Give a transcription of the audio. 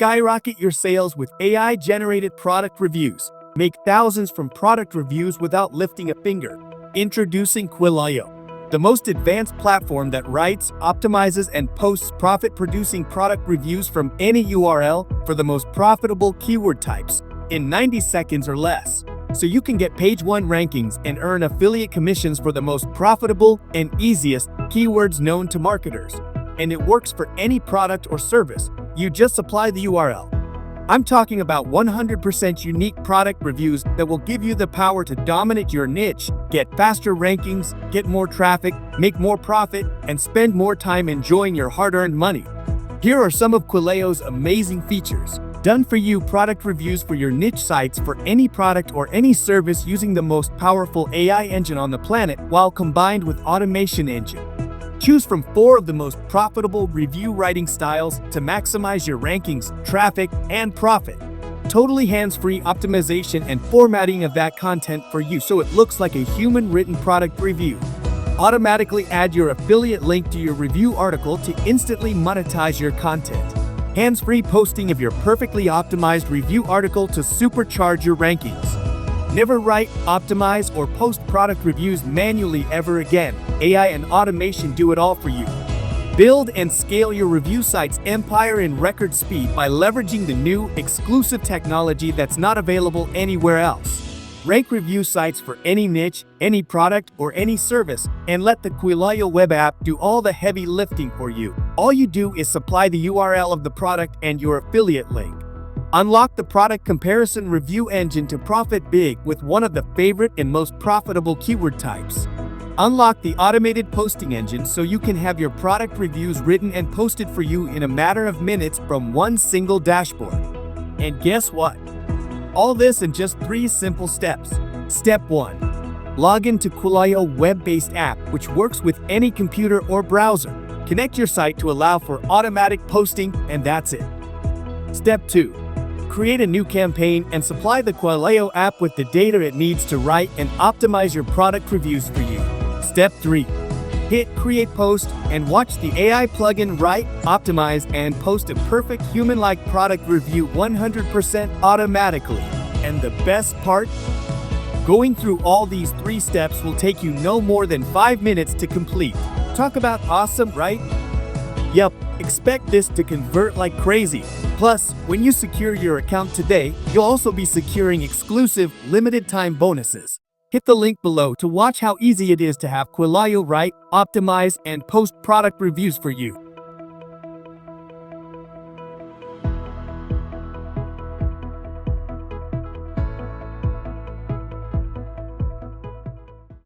Skyrocket your sales with AI-generated product reviews. Make thousands from product reviews without lifting a finger. Introducing Quillaio, the most advanced platform that writes, optimizes, and posts profit-producing product reviews from any URL for the most profitable keyword types in 90 seconds or less. So you can get page 1 rankings and earn affiliate commissions for the most profitable and easiest keywords known to marketers. And it works for any product or service. You just supply the URL. I'm talking about 100% unique product reviews that will give you the power to dominate your niche, get faster rankings, get more traffic, make more profit, and spend more time enjoying your hard-earned money. Here are some of Quillaio's amazing features. Done for you product reviews for your niche sites for any product or any service using the most powerful AI engine on the planet while combined with automation engine. Choose from 4 of the most profitable review writing styles to maximize your rankings, traffic, and profit. Totally hands-free optimization and formatting of that content for you so it looks like a human-written product review. Automatically add your affiliate link to your review article to instantly monetize your content. Hands-free posting of your perfectly optimized review article to supercharge your rankings. Never write, optimize, or post product reviews manually ever again. AI and automation do it all for you. Build and scale your review site's empire in record speed by leveraging the new, exclusive technology that's not available anywhere else. Rank review sites for any niche, any product, or any service, and let the Quillaio web app do all the heavy lifting for you. All you do is supply the URL of the product and your affiliate link. Unlock the product comparison review engine to profit big with one of the favorite and most profitable keyword types. Unlock the automated posting engine so you can have your product reviews written and posted for you in a matter of minutes from one single dashboard. And guess what? All this in just 3 simple steps. Step 1. Log into Quillaio web-based app, which works with any computer or browser. Connect your site to allow for automatic posting, and that's it. Step 2. Create a new campaign and supply the Quillaio app with the data it needs to write and optimize your product reviews for you. Step 3. Hit Create Post and watch the AI plugin write, optimize, and post a perfect human-like product review 100% automatically. And the best part? Going through all these 3 steps will take you no more than 5 minutes to complete. Talk about awesome, right? Yup, expect this to convert like crazy. Plus, when you secure your account today, you'll also be securing exclusive, limited-time bonuses. Hit the link below to watch how easy it is to have Quillaio write, optimize, and post product reviews for you.